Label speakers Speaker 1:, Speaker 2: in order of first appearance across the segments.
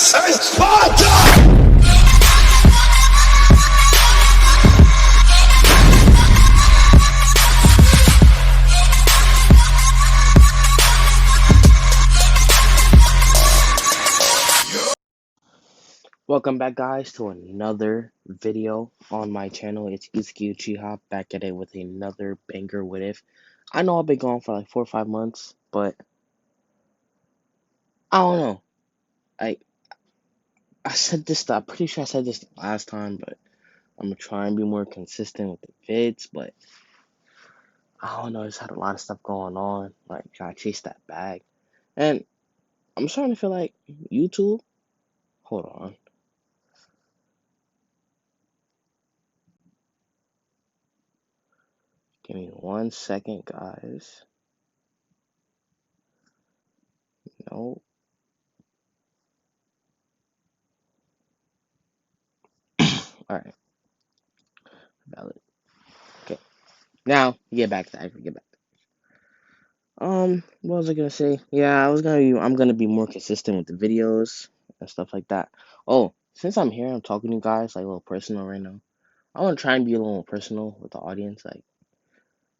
Speaker 1: say Sparta!
Speaker 2: Welcome back, guys, to another video on my channel. It's ICHIGO back at it with another banger. What if? I know I've been gone for like 4 or 5 months, but I don't know. I I said this. I'm pretty sure I said this last time, but I'm gonna try and be more consistent with the vids. But I don't know. I just had a lot of stuff going on, like trying to chase that bag, and I'm starting to feel like YouTube. Hold on. Give me 1 second, guys. No. All right. Valid. Okay. Now get back to that. Get back. What was I gonna say? Yeah, I'm gonna be more consistent with the videos and stuff like that. Oh, since I'm here, I'm talking to you guys like a little personal right now. I wanna try and be a little more personal with the audience, like,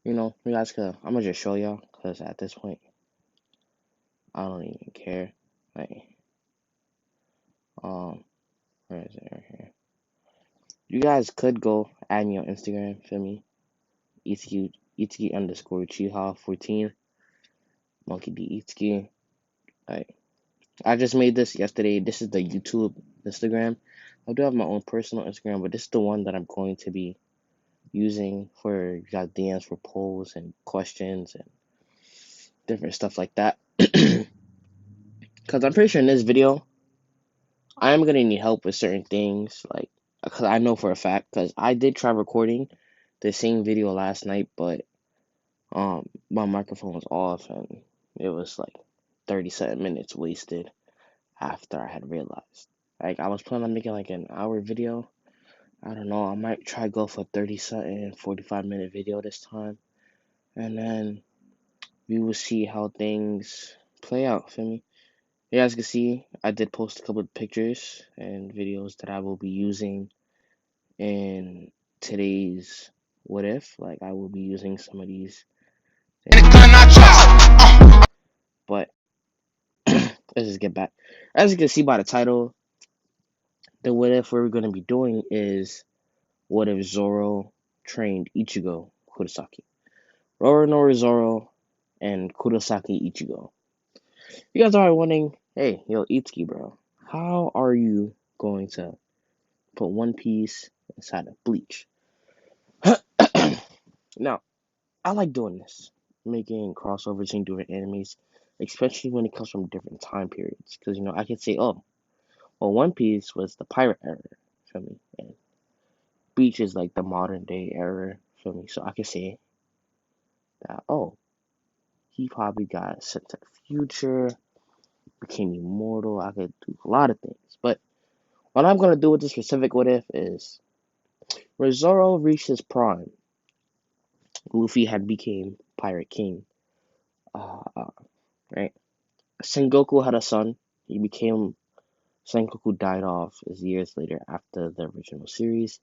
Speaker 2: you guys could, I'm gonna just show y'all, cause at this point, I don't even care. Like, um, where is it right here? You guys could go add me on Instagram, feel me? Itsuki underscore Chiha 14, Monkey D Itsuki. Like, I just made this yesterday. This is the YouTube Instagram. I do have my own personal Instagram, but this is the one that I'm going to be using for you guys DMs for polls and questions and different stuff like that. Because I'm pretty sure in this video, I am going to need help with certain things. Like, because I know for a fact, because I did try recording the same video last night, but my microphone was off and it was like 37 minutes wasted after I had realized. Like, I was planning on making like an hour video. I don't know, I might try go for 30 something, 45-minute video this time. And then we will see how things play out, feel me? You guys can see, I did post a couple of pictures and videos that I will be using in today's What If. Like, I will be using some of these things. But, let's just get back. As you can see by the title, the What If we're going to be doing is what if ZORO trained ICHIGO KUROSAKI? Roronoa ZORO and KUROSAKI ICHIGO. You guys are wondering, hey, yo, Itsuki, bro, how are you going to put One Piece inside of Bleach? Now, I like doing this, making crossovers between different animes, especially when it comes from different time periods. Because, I could say, oh, well, One Piece was the pirate era, for me, and Bleach is like the modern day era, for me. So I could say that, oh, he probably got sent to the future, became immortal. I could do a lot of things. But what I'm going to do with this specific What If is where Zoro reached his prime, Luffy had became Pirate King. Right? Sengoku had a son. He became Sengoku died off as years later after the original series.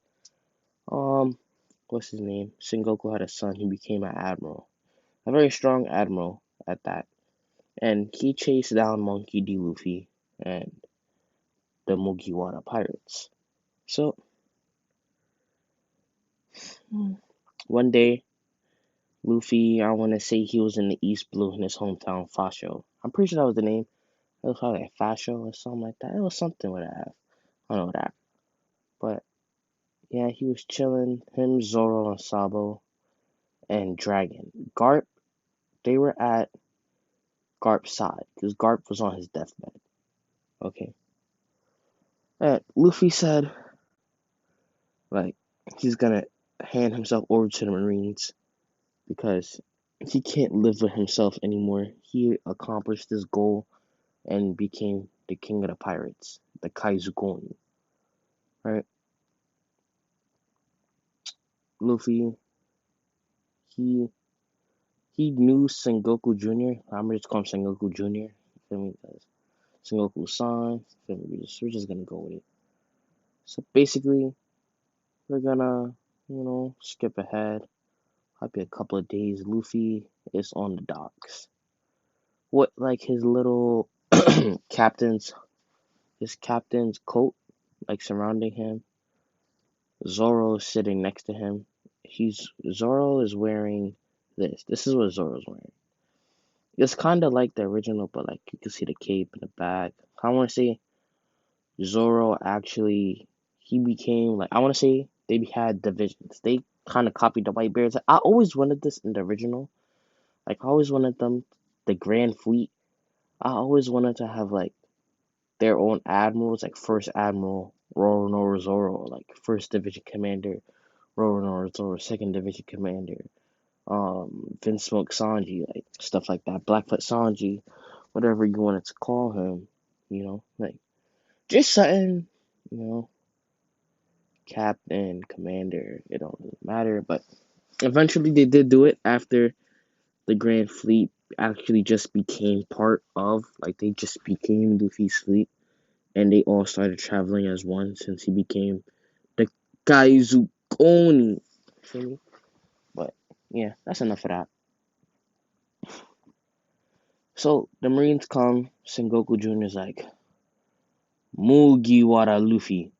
Speaker 2: What's his name? Sengoku had a son. He became an admiral, a very strong admiral at that, and he chased down Monkey D. Luffy and the Mugiwara pirates. So one day, Luffy, I want to say he was in the East Blue in his hometown, Fasho. I'm pretty sure that was the name. It was probably like Fasho or something like that. It was something with that. I don't know that. But yeah, he was chilling. Him, Zoro, and Sabo, and Dragon. Garp, they were at Garp's side because Garp was on his deathbed. Okay. And Luffy said, like, he's gonna hand himself over to the Marines because he can't live with himself anymore. He accomplished his goal and became the king of the pirates, the Kaizugon. Right? Luffy, he he knew Sengoku Jr. I'm gonna just call him Sengoku Jr. You feel me? Because Sengoku-san. We're just gonna go with it. So basically, we're gonna, skip ahead. Might be a couple of days. Luffy is on the docks. What, like his little captain's his captain's coat, like surrounding him. Zoro is sitting next to him. Zoro is wearing this. This is what Zoro's wearing. It's kind of like the original, but like you can see the cape in the back. I want to say Zoro actually he became like I want to say they had divisions. They kind of copied the White Bears. I always wanted this in the original. Like I always wanted them the Grand Fleet. I always wanted to have like their own admirals, like First Admiral Roronoa Zoro, like First Division Commander Roronoa Zoro, Second Division Commander Vinsmoke Sanji, like stuff like that. Blackfoot Sanji, whatever you wanted to call him, like just something, you know, captain, commander, it don't really matter. But eventually they did do it after the Grand Fleet actually just became part of, like they just became Luffy's fleet, and they all started traveling as one since he became the Kaizukoni. Feel me? But yeah, that's enough of that. So the Marines come, Sengoku Jr. is like, Mugiwara Luffy.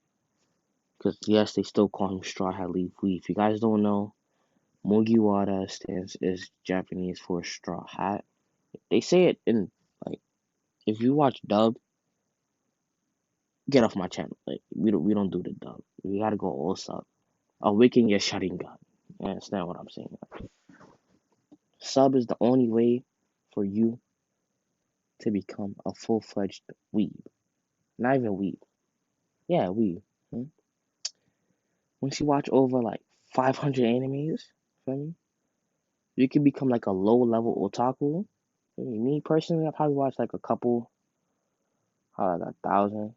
Speaker 2: Because, yes, they still call him Straw Hat Luffy. If you guys don't know, Mugiwara is Japanese for straw hat. They say it in, like, if you watch dub, get off my channel. Like, we don't do the dub. We gotta go all sub. Awaken your Sharingan. You understand what I'm saying? Sub is the only way for you to become a full-fledged weeb. Not even weeb. Yeah, weeb. Hmm? Once you watch over like 500 animes, feel me? You can become like a low level otaku. I mean, me personally, I probably watch like a couple, like 1,000.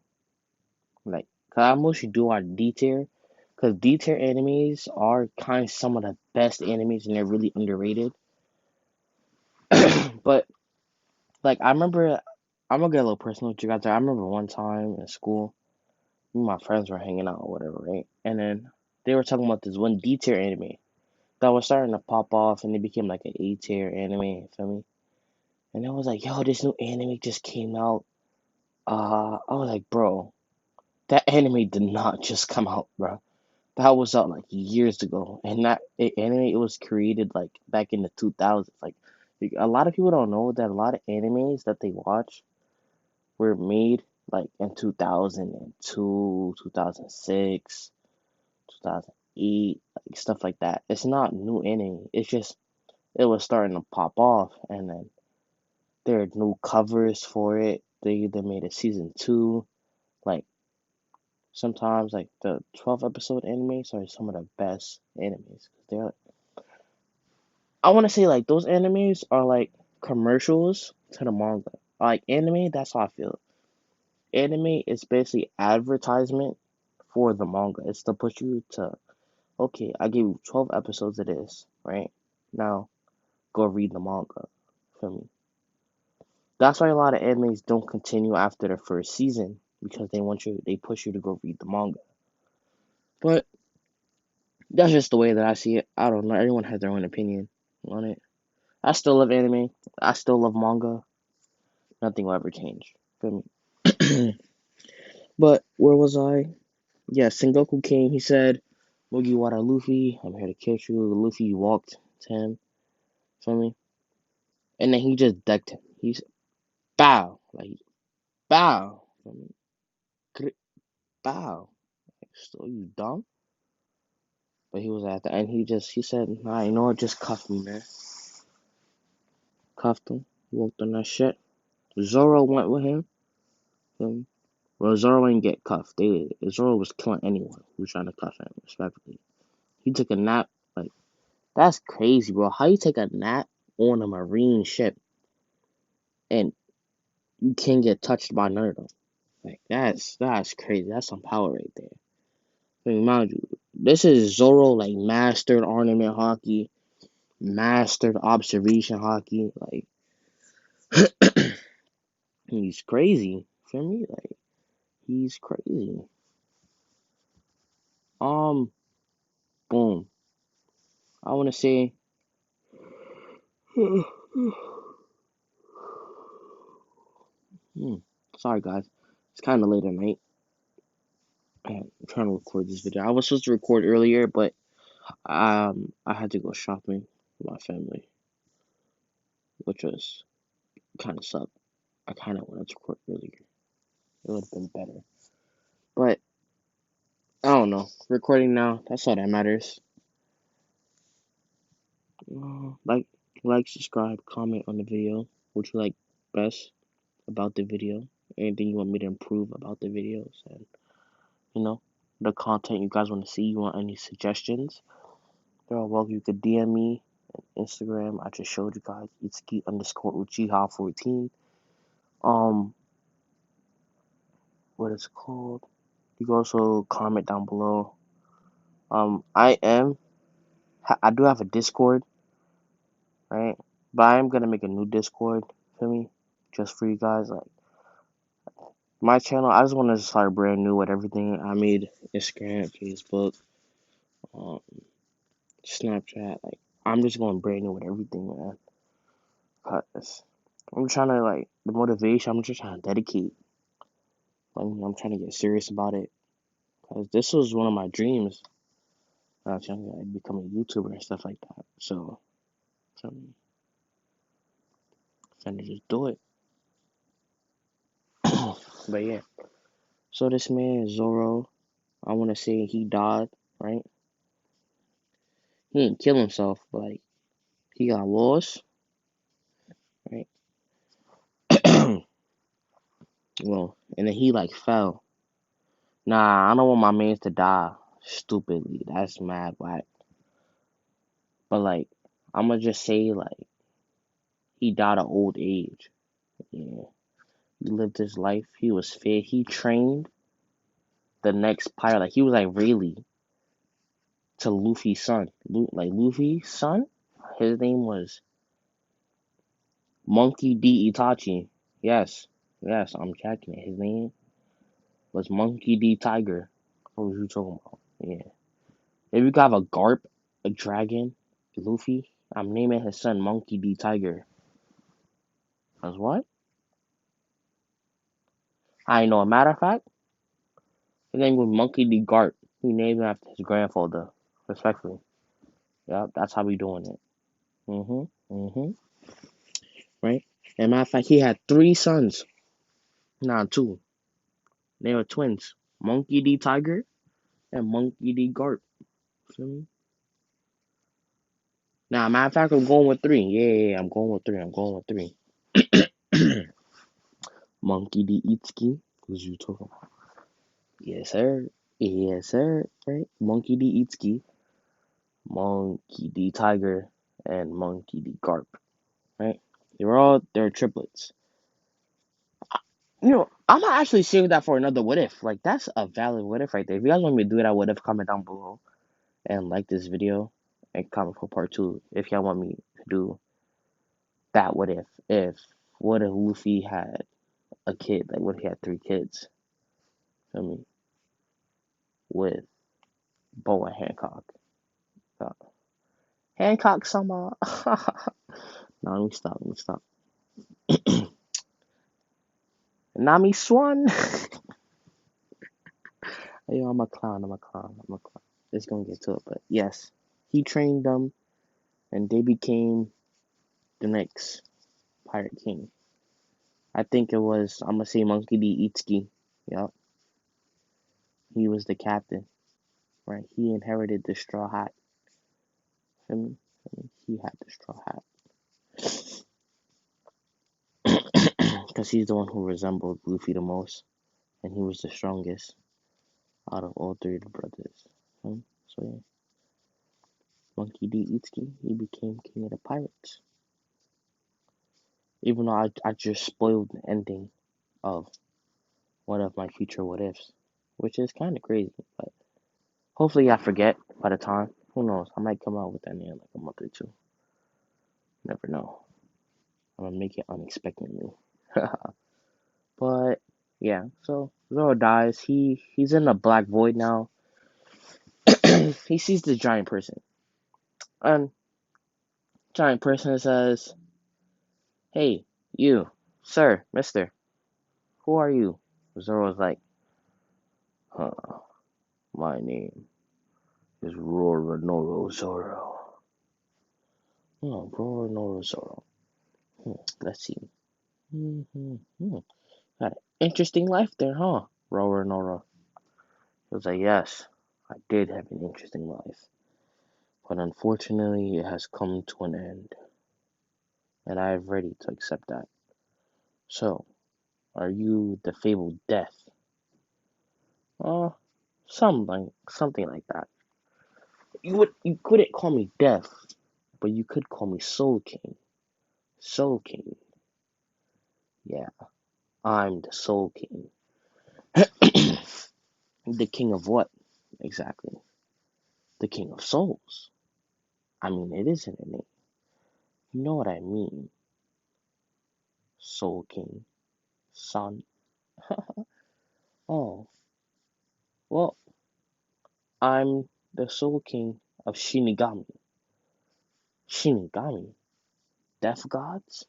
Speaker 2: Like, cause I mostly do our D tier, cause D tier animes are kind of some of the best animes and they're really underrated. But like, I remember, I'm gonna get a little personal with you guys. I remember one time in school, me and my friends were hanging out or whatever, right? And then they were talking about this one D tier anime that was starting to pop off and it became like an A tier anime, feel me? And I was like, yo, this new anime just came out. I was like, bro, that anime did not just come out, bro. That was out like years ago. And anime, it was created like back in the 2000s. Like, a lot of people don't know that a lot of animes that they watch were made like in 2002, 2006, 2008, like stuff like that. It's not new anime. It's just, it was starting to pop off. And then there are new covers for it. They either made a season two. Like sometimes like the 12 episode animes are some of the best animes. They're I want to say like those animes are like commercials to the manga. Like anime, that's how I feel. Anime is basically advertisement for the manga. It's to push you to okay, I gave you 12 episodes of this, right? Now go read the manga. Feel me? That's why a lot of animes don't continue after the first season because they push you to go read the manga. But that's just the way that I see it. I don't know. Everyone has their own opinion on it. I still love anime. I still love manga. Nothing will ever change. Feel me? But where was I? Yeah, Sengoku came. He said, Mugiwara Luffy, I'm here to catch you. Luffy walked to him. Feel me? And then he just decked him. He's bow. Like, bow. Feel me? Bow. Like, so you dumb? But he was at the end. He said, nah, you know what? Just cuff me, man. Cuffed him. Walked on that shit. Zoro went with him. Feel me? Well, Zoro didn't get cuffed. Zoro was killing anyone who was trying to cuff him, respectively. He took a nap. Like, that's crazy, bro. How you take a nap on a marine ship and you can't get touched by none of them? Like, that's crazy. That's some power right there. I mean, mind you, this is Zoro, like, mastered ornament hockey, mastered observation hockey. Like, he's crazy. Feel me? Like, he's crazy. Boom. I want to say, sorry guys, it's kind of late at night. I'm trying to record this video. I was supposed to record earlier, but I had to go shopping with my family, which was kind of sucked. I kind of wanted to record earlier. It would have been better, but I don't know. Recording now, that's all that matters. Like, subscribe, comment on the video. What you like best about the video? Anything you want me to improve about the videos, and you know, the content you guys want to see. You want any suggestions? You're all welcome. You could DM me on Instagram. I just showed you guys. It's Uchiha14. What it's called? You can also comment down below. I do have a Discord, right? But I am gonna make a new Discord for me, just for you guys. Like my channel, I just want to start brand new with everything. I made Instagram, Facebook, um, Snapchat. Like I'm just going brand new with everything, man. Cause I'm trying to like the motivation. I'm just trying to dedicate. I'm trying to get serious about it. Cause this was one of my dreams. When I was younger, I'd become a YouTuber and stuff like that. So, I'm trying to just do it. But yeah. So this man ZORO, I want to say he died, right? He didn't kill himself, but like he got lost, right? Well, and then he like fell. Nah, I don't want my mans to die stupidly. That's mad whack. But like, I'ma just say like he died of old age. Yeah, he lived his life. He was fit. He trained the next pirate. Like he was like Rayleigh to Luffy's son. Like Luffy's son, his name was Monkey D. Itachi. Yes, yes, I'm checking it. His name was Monkey D. Tiger. What was you talking about? Yeah. If you have a Garp, a dragon, Luffy, I'm naming his son Monkey D. Tiger. As what? I know. A matter of fact, his name was Monkey D. Garp. He named him after his grandfather. Respectfully. Yep, that's how we doing it. Right? As a matter of fact, he had three sons. Nah, two. They were twins. Monkey D. Tiger and Monkey D. Garp. Feel me? Nah, matter of fact, I'm going with three. Yeah, I'm going with three. I'm going with three. Monkey D. Itsuki. Who's you talking about? Yes, sir. Yes, sir. Right? Monkey D. Itsuki, Monkey D. Tiger, and Monkey D. Garp. Right? They're triplets. I'm not actually saving that for another what if. Like, that's a valid what if right there. If you guys want me to do that what if, comment down below and like this video and comment for part two. If y'all want me to do that what if. What if Luffy had a kid? Like, what if he had three kids? I mean, with Boa Hancock. Uh, Hancock sama. No, let me stop. Let me stop. Nami Swan. Yo, I'm a clown. I'm a clown. I'm a clown. It's gonna get to it, but yes, he trained them, and they became the next Pirate King. I think it was. I'm gonna say Monkey D. Itsuki. Yep, he was the captain. Right, he inherited the straw hat. Feel me? He had the straw hat because he's the one who resembled Luffy the most, and he was the strongest out of all three of the brothers. So yeah, Monkey D. Itsuki, he became king of the pirates. Even though I just spoiled the ending of one of my future what ifs, which is kind of crazy, but hopefully I forget by the time. Who knows? I might come out with that in like a month or two. Never know. I'm gonna make it unexpectedly. But Yeah, so Zoro dies. He's in a black void now. He sees the giant person. And giant person says, "Hey, you, sir, mister, who are you?" Zoro's like, "Huh, my name is Roronoa Zoro." Oh, Roronoa Zoro. Let's see. Got an interesting life there, huh? Roronoa. He was like, "Yes, I did have an interesting life. But unfortunately, it has come to an end. And I am ready to accept that. So, are you the fabled death?" Uh, something like that. You couldn't call me death, but you could call me Soul King. Soul King. Yeah, I'm the Soul King. The king of what? Exactly. The king of souls. I mean, it isn't a name. You know what I mean? Soul King. Son. Oh, well, I'm the Soul King of Shinigami. Shinigami? Death gods?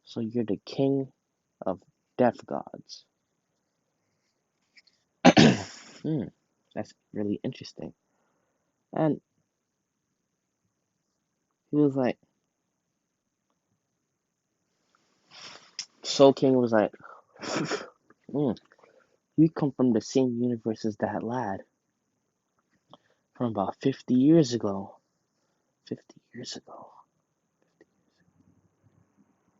Speaker 2: So you're the king of death gods. Hmm, that's really interesting. And he was like, Soul King was like, mm, you come from the same universe as that lad from about 50 years ago. 50 years ago.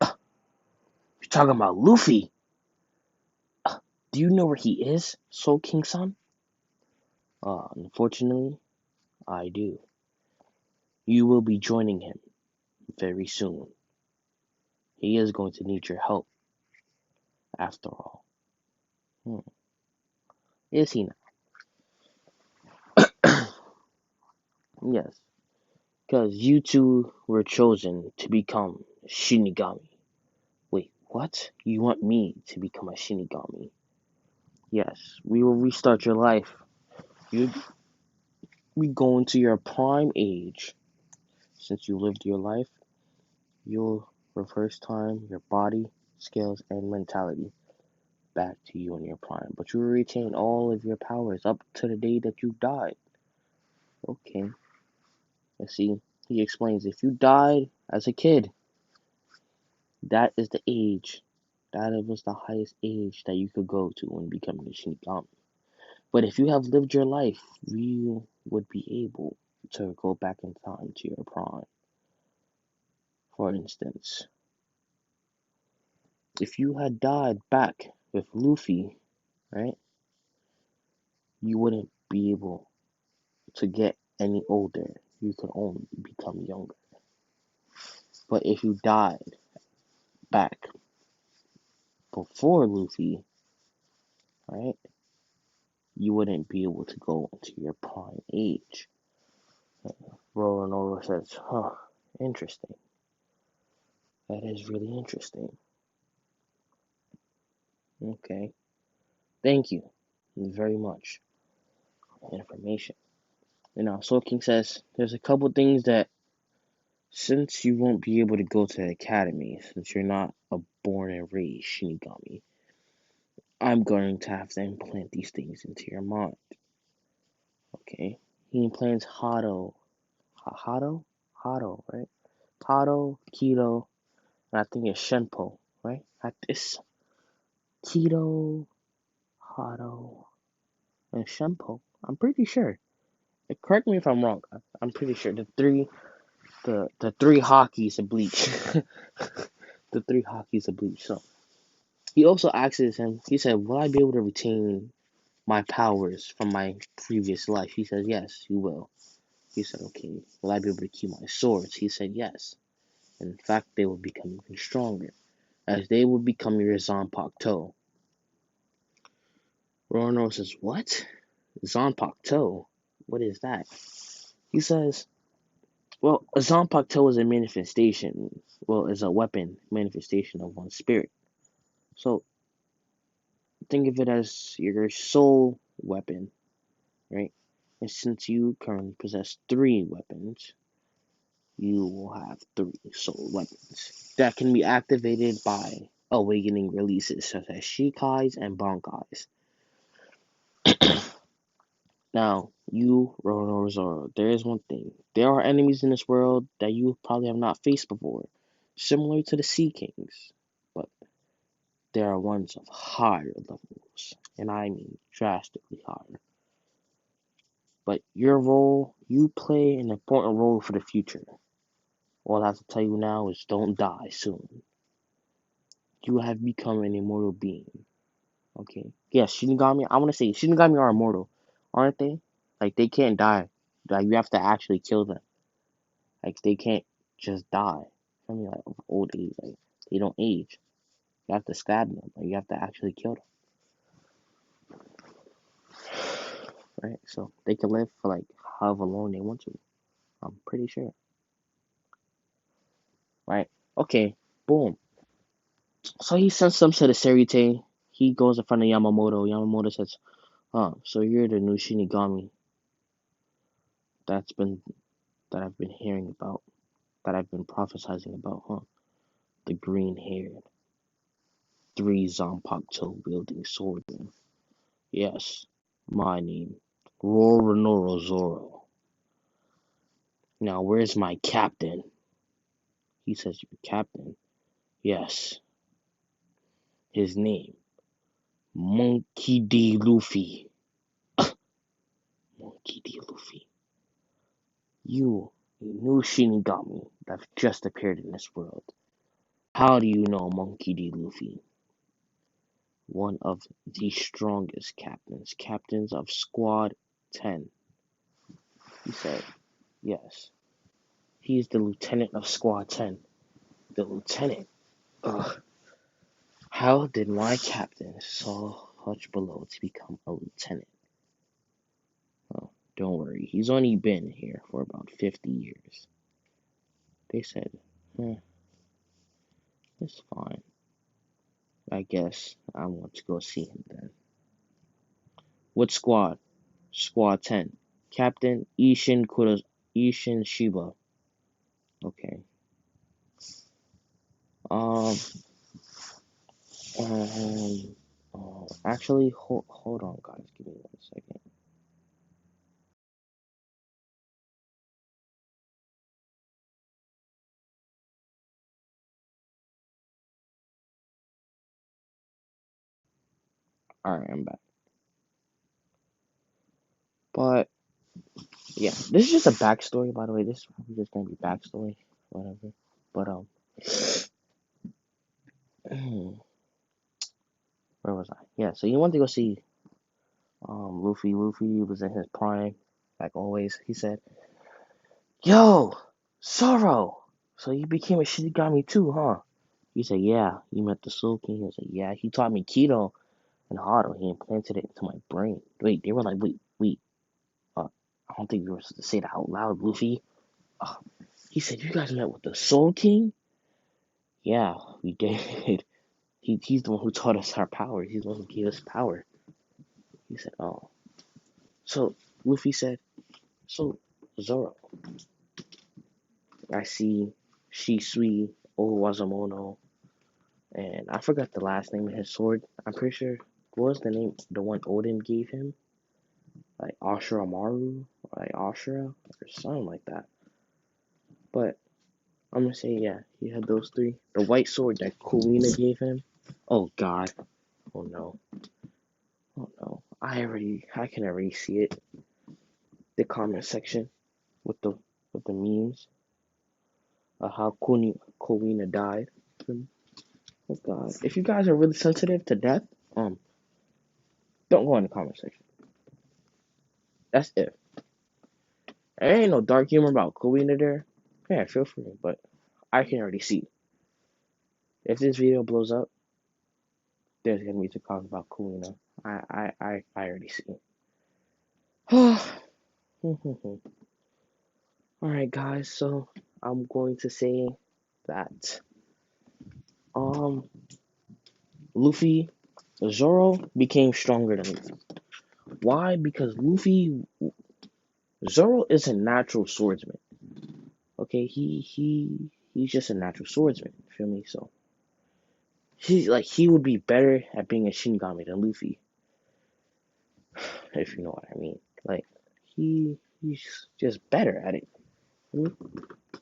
Speaker 2: You're talking about Luffy. Do you know where he is, Soul King-san? Unfortunately, I do. You will be joining him very soon. He is going to need your help, after all. Hmm. Is he not? Yes, because you two were chosen to become Shinigami. Wait, what? You want me to become a Shinigami? Yes, we will restart your life. You we go into your prime age. Since you lived your life, you'll reverse time, your body, skills, and mentality back to you in your prime. But you will retain all of your powers up to the day that you died. Okay. Let's see. He explains if you died as a kid, that is the age. That was the highest age that you could go to when becoming a Shinigami. But if you have lived your life, you would be able to go back in time to your prime. For instance, if you had died back with Luffy, right, you wouldn't be able to get any older. You could only become younger. But if you died back before Luffy, right, you wouldn't be able to go into your prime age. Roronoa says, huh, interesting. That is really interesting. Okay. Thank you very much for the information. Soul King says there's a couple things that since you won't be able to go to the academy, since you're not a born and raised Shinigami, I'm going to have to implant these things into your mind. Okay? He implants Hado, right? Hado, Keto, and I think it's Shenpo, right? It's Keto, Hado, and Shenpo. I'm pretty sure. Correct me if I'm wrong. I'm pretty sure the three hockeys of Bleach, the three hockeys of Bleach. So he also asks him. He said, "Will I be able to retain my powers from my previous life?" He says, "Yes, you will." He said, "Okay, will I be able to keep my swords?" He said, "Yes." In fact, they will become even stronger, as they will become your Zanpakuto. Roronoa says, "What? Zanpakuto? What is that?" He says, "Well, a Zanpakuto is a manifestation. Well, is a weapon manifestation of one's spirit. So think of it as your soul weapon, right? And since you currently possess 3 weapons, you will have 3 soul weapons that can be activated by awakening releases such as Shikais and Bankais. Now, you, Zoro, there is one thing. There are enemies in this world that you probably have not faced before, similar to the Sea Kings, but there are ones of higher levels, and I mean drastically higher. But your role, you play an important role for the future. All I have to tell you now is don't die soon. You have become an immortal being. Okay. Yes, Shinigami. I want to say Shinigami are immortal, aren't they? Like they can't die. Like you have to actually kill them. Like they can't just die. I mean, like of old age. Like they don't age. You have to stab them. Like you have to actually kill them. Right. So they can live for like however long they want to. I'm pretty sure. Right. Okay. Boom. So he sends them to the Serite. He goes in front of Yamamoto. Yamamoto says, so you're the new Shinigami that's been that I've been hearing about, that I've been prophesizing about, huh? The green haired, 3 Zanpakuto wielding swordsman. Yes, my name, Roronoa Zoro. Now where's my captain? He says your captain? Yes. His name, Monkey D. Luffy. Monkey D. Luffy. You, a new Shinigami that just appeared in this world. How do you know Monkey D. Luffy? One of the strongest captains, captains of Squad 10. He said, yes. He is the lieutenant of Squad 10. The lieutenant? Ugh. How did my captain so much below to become a lieutenant? Oh, don't worry, he's only been here for about 50 years. They said, it's fine. I guess I want to go see him then. What squad? Squad 10. Captain Ishin Shiba. Okay. Um, actually, hold on, guys. Give me 1 second. Alright, I'm back. But, yeah, this is just a backstory, by the way. This is probably just gonna be backstory, whatever. But, where was I? Yeah, so he wanted to go see, Luffy. Luffy was in his prime, like always. He said, yo, Zoro! So you became a Shinigami too, huh? He said, yeah. You met the Soul King? He said, yeah. He taught me Keto and Hado. He implanted it into my brain. Wait, they were like, wait. I don't think we were supposed to say that out loud, Luffy. Uh, he said, you guys met with the Soul King? Yeah, we did. He's the one who taught us our power. He's the one who gave us power. He said, oh. So, Luffy said, so, Zoro, I see Shisui Owazamono, and I forgot the last name of his sword. I'm pretty sure, what was the name, the one Odin gave him? Like Ashura Maru, or like Ashura, or something like that. But I'm gonna say, yeah, he had those 3. The white sword that Kuina gave him. Oh God. Oh no. Oh no. I can already see it. The comment section with the memes of how Kuina died. Oh God. If you guys are really sensitive to death, don't go in the comment section. That's it. There ain't no dark humor about Kuina there. Yeah, feel free, but I can already see. If this video blows up, there's gonna be to talk about Kuina. I already see. Alright guys, so I'm going to say that Luffy Zoro became stronger than Luffy. Why? Because Zoro is a natural swordsman. Okay, he's just a natural swordsman. Feel me? So he would be better at being a Shinigami than Luffy, if you know what I mean. Like he's just better at it.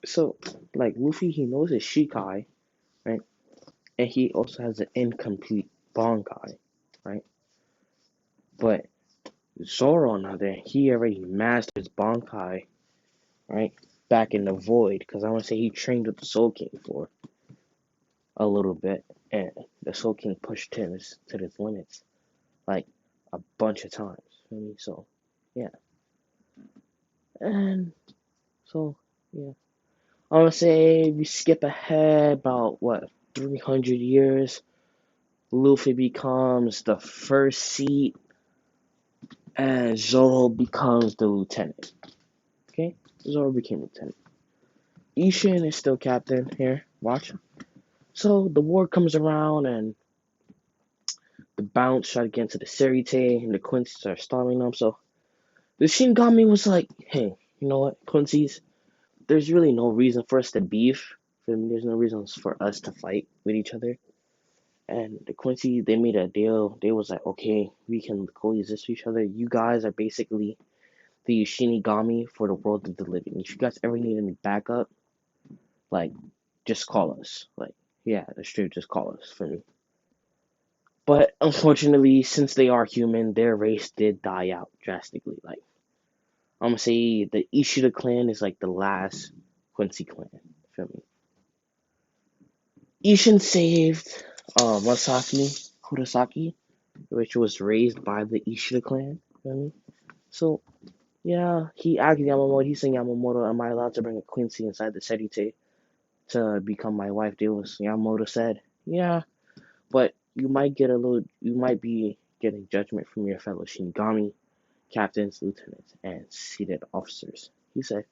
Speaker 2: So like Luffy, he knows his Shikai, right? And he also has an incomplete Bankai, right? But Zoro, on the other hand, he already mastered his Bankai, right? Back in the void, because I want to say he trained with the Soul King for a little bit, and the Soul King pushed him to his limits, like a bunch of times. I mean, so yeah, and so yeah, I want to say we skip ahead about what 300 years. Luffy becomes the first seat, and Zoro becomes the lieutenant. Okay, Zoro became lieutenant. Ishin is still captain here. Watch. So the war comes around, and the bounce try to get into the Serite, and the Quincy's are storming them. So the Shinigami was like, hey, you know what, Quincy's, there's really no reason for us to beef. There's no reasons for us to fight with each other. And the Quincy, they made a deal. They was like, okay, we can coexist with each other. You guys are basically the Shinigami for the world of the living. If you guys ever need any backup, like, just call us. Like, yeah, that's true. Just call us for me. But unfortunately, since they are human, their race did die out drastically. Like, I'm gonna say the Ishida clan is like the last Quincy clan. Feel me? Ishin saved Masaki Kurosaki, which was raised by the Ishida clan. Feel me? So yeah, he asked Yamamoto. He said, Yamamoto, am I allowed to bring a Quincy inside the Serite to become my wife? Yamamoto said, yeah, but you might be getting judgment from your fellow Shinigami captains, lieutenants, and seated officers. He said,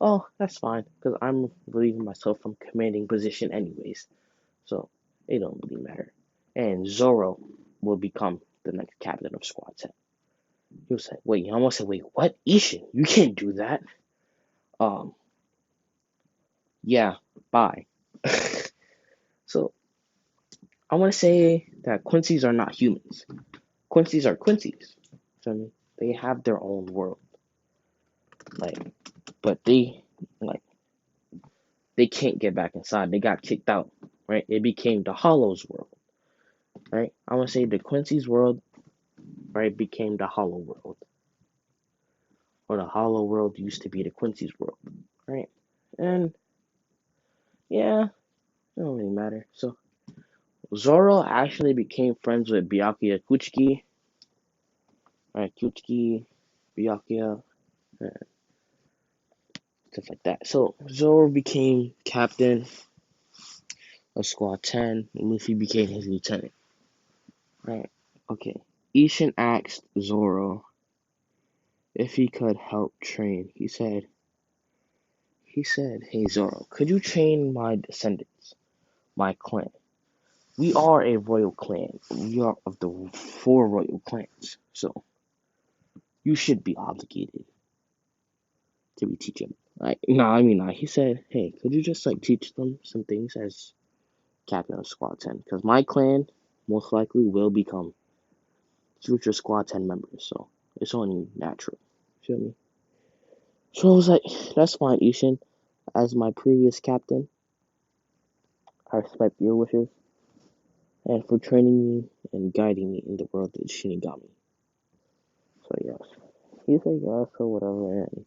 Speaker 2: oh, that's fine, because I'm relieving myself from commanding position anyways, so it don't really matter. And Zoro will become the next captain of Squad 10. He was like, wait, I almost said, wait, what? Ishin? You can't do that. Um, yeah, bye. So, I want to say that Quincy's are not humans. Quincy's are Quincy's. Feel me? They have their own world. Like, but like, they can't get back inside. They got kicked out, right? It became the Hollow's world, right? I want to say the Quincy's world, right, became the Hollow world. Or the Hollow world used to be the Quincy's world, right? And, yeah, it don't really matter. So, Zoro actually became friends with Byakuya Kuchiki, right? Kuchiki, Byakuya, stuff like that. So, Zoro became captain of Squad 10, Luffy became his lieutenant, right? Okay. Ishin asked Zoro if he could help train. He said, hey Zoro, could you train my descendants, my clan? We are a royal clan. We are of the 4 royal clans. So you should be obligated to be teaching. Like, no, I mean, he said, hey, could you just like teach them some things as captain of Squad 10? Because my clan most likely will become future Squad 10 members. So it's only natural. Feel me? So I was like, that's fine, Ishin. As my previous captain, I respect your wishes and for training me and guiding me in the world of Shinigami. So yes, he said yes or whatever and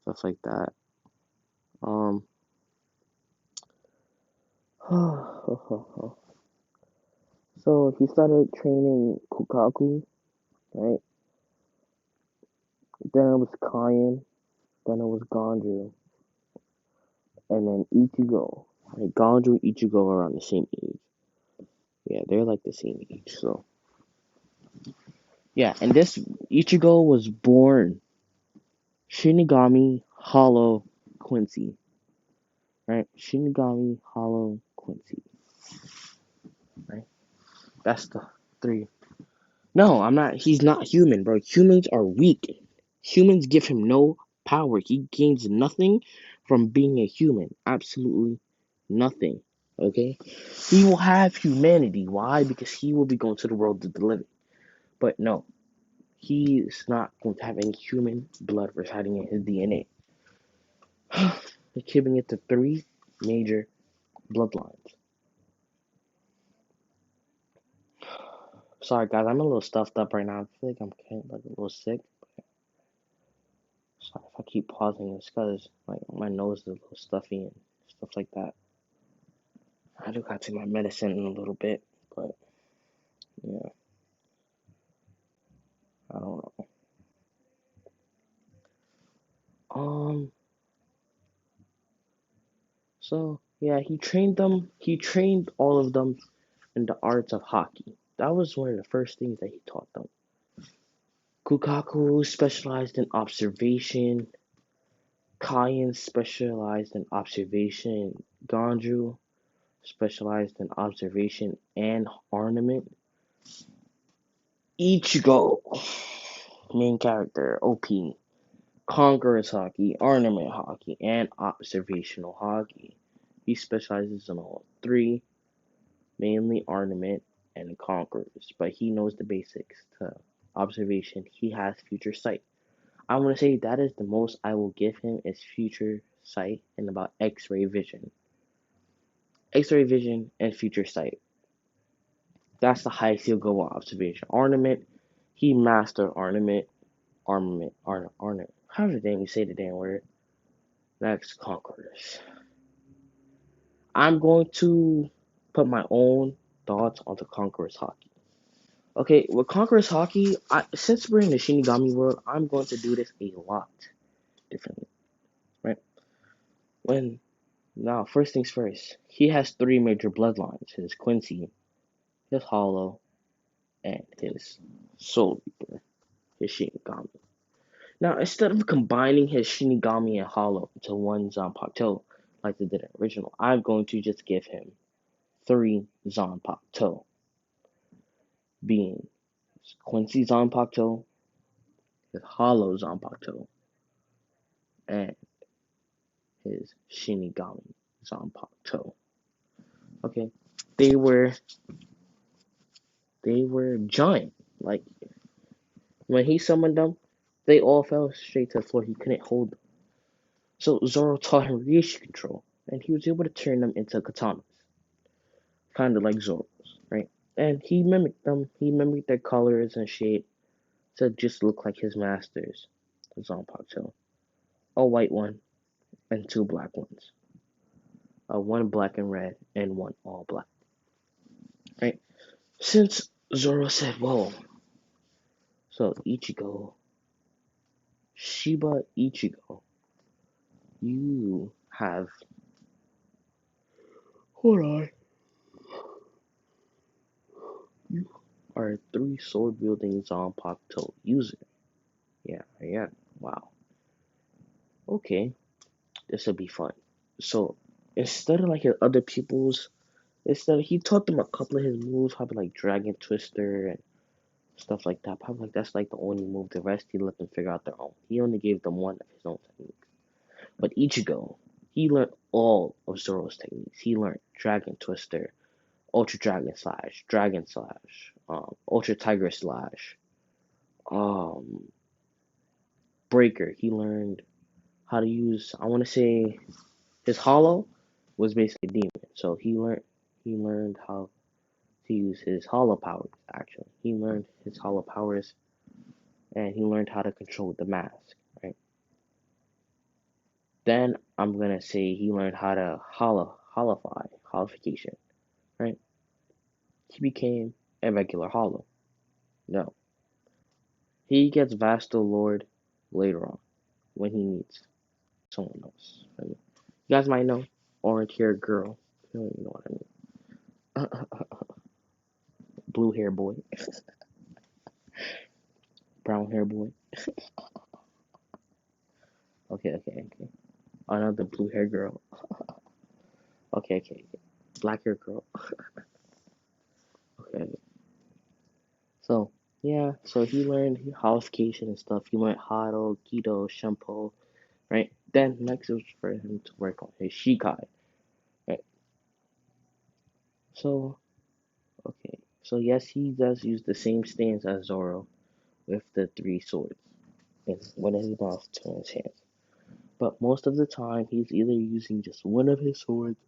Speaker 2: stuff like that. Um, so he started training Kukaku, right? Then it was Kaien, then it was Ganju, and then Ichigo. Right? Ganju and Ichigo are around the same age. Yeah, they're like the same age. So yeah, and this Ichigo was born Shinigami Hollow Quincy, right? Shinigami Hollow Quincy, right? That's the three. No, I'm not. He's not human, bro. Humans are weak. Humans give him no power. He gains nothing from being a human. Absolutely nothing. Okay? He will have humanity. Why? Because he will be going to the world of the living. But no, he is not going to have any human blood residing in his DNA. They're giving it to three major bloodlines. Sorry, guys, I'm a little stuffed up right now. I feel like I'm kind of like a little sick. Sorry if I keep pausing. It's because like my nose is a little stuffy and stuff like that. I do gotta take my medicine in a little bit, but yeah, I don't know. Um, so yeah, he trained them. He trained all of them in the arts of hockey. That was one of the first things that he taught them. Kukaku specialized in observation. Kayan specialized in observation. Ganju specialized in observation and ornament. Ichigo, main character, OP, conquerors hockey, ornament hockey, and observational hockey. He specializes in all three, mainly ornament and conquerors, but he knows the basics to observation. He has future sight. I want to say that is the most I will give him is future sight and about X-ray vision. X-ray vision and future sight. That's the highest he'll go on observation. Ornament, he mastered ornament, ornament. How the damn you say the damn word? Next, conquerors. I'm going to put my own thoughts onto conquerors hockey. Okay, with conquerors hockey, since we're in the Shinigami world, I'm going to do this a lot differently, right? When now, first things first, he has three major bloodlines: his Quincy, his Hollow, and his Soul Reaper, his Shinigami. Now, instead of combining his Shinigami and Hollow into one Zanpakuto like they did in the original, I'm going to just give him three Zanpakuto, being Quincy Zanpakuto, his Hollow Zanpakuto, and his Shinigami Zanpakuto. Okay, they were giant. Like when he summoned them, they all fell straight to the floor. He couldn't hold them. So Zoro taught him Reishi control, and he was able to turn them into katanas, kind of like Zoro's, right? And he mimicked them. He mimicked their colors and shape to just look like his masters, Zanpakuto. A white one and two black ones. One black and red and one all black, right? Since Zoro said, "Whoa," so Ichigo, Shiba Ichigo, you have. Hold on. You are a three sword wielding Zanpakuto user. Yeah, yeah. Wow. Okay, this will be fun. So instead of like his other people's, instead he taught them a couple of his moves, probably like Dragon Twister and stuff like that. Probably like that's like the only move. The rest he let them figure out their own. He only gave them one of his own techniques. But Ichigo, he learned all of Zoro's techniques. He learned Dragon Twister, Ultra Dragon Slash, Ultra Tiger Slash, um, Breaker. He learned how to use. I want to say his Hollow was basically a demon. So he learned how to use his Hollow powers. Actually, he learned his Hollow powers, and he learned how to control the mask. Right. Then I'm gonna say he learned how to hollification. Right. He became a regular Hollow. No, he gets Vasto Lord later on when he meets someone else. I mean, you guys might know orange haired girl. You don't even know what I mean. Blue hair boy, brown hair boy. Okay. Another blue hair girl. Okay. Black hair girl. Okay. So yeah, so he learned housecation and stuff. He learned Hado, Kido, Shempo, right? Then next it was for him to work on his Shikai, right? So okay, so yes, he does use the same stance as Zoro with the three swords in one in his mouth, two in his hands. But most of the time, he's either using just one of his swords.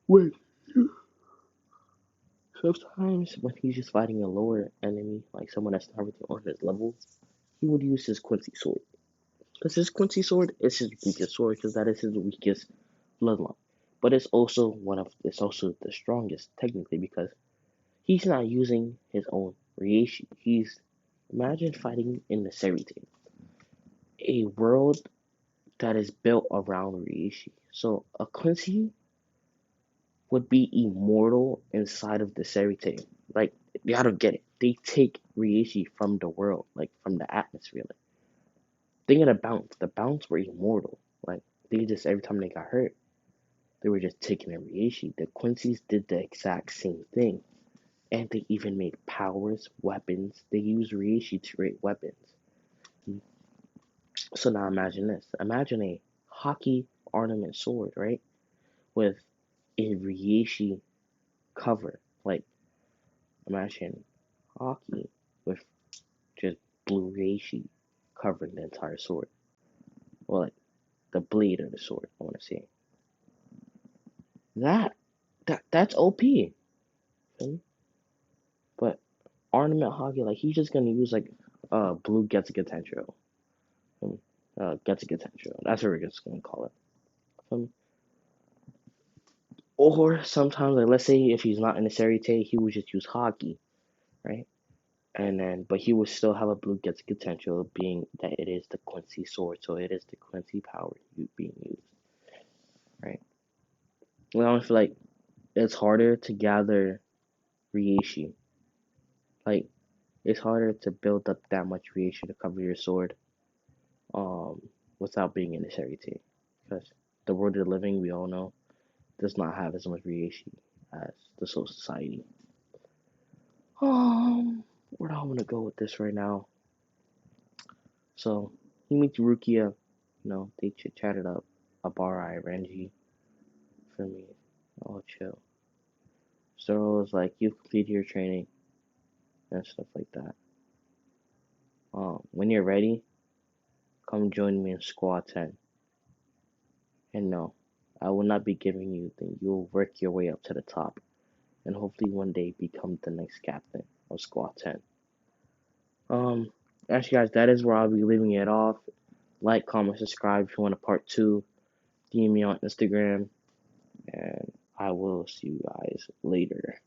Speaker 2: Wait, sometimes when he's just fighting a lower enemy, like someone that's not really on his level, he would use his Quincy sword. Because his Quincy sword is his weakest sword, because that is his weakest bloodline. But it's also the strongest technically because he's not using his own Reishi. Imagine fighting in the Serite, a world that is built around Reishi. So a Quincy would be immortal inside of the Serite. Like, you gotta get it. They take Reishi from the world, like from the atmosphere. Like, think of the bounce were immortal. Like, they just every time they got hurt, they were just taking a Reishi. The Quincy's did the exact same thing. And they even made powers, weapons. They use Reishi to create weapons. So now imagine this. Imagine a hockey ornament sword, right? With a Reishi cover. Like, imagine hockey with just blue reishi covering the entire sword. Well, like the blade of the sword, I want to say. That that's OP. But ornament hockey, like he's just gonna use like blue Getsuga Tensho. Getsuga Tensho. That's what we're just gonna call it. Or sometimes, like let's say if he's not in the Serite, he would just use hockey, right? And then, but he would still have a blue Getsuga Tensho, being that it is the Quincy sword, so it is the Quincy power being used, right? Well, I feel like it's harder to gather Reishi. Like, it's harder to build up that much Reishi to cover your sword, um, without being in the Charity. Because the world of living, we all know, does not have as much Reishi as the Soul Society. Where do I want to go with this right now? So, he meets Rukia, they chit chatted up. Abara, Renji, for me, all chill. Zoro was like, you've completed your training, and stuff like that. When you're ready, come join me in Squad 10. And no, I will not be giving you anything. You will work your way up to the top and hopefully one day become the next captain of Squad 10. Um, Actually, guys, that is where I'll be leaving it off. Like, comment, subscribe if you want a part 2. DM me on Instagram, and I will see you guys later.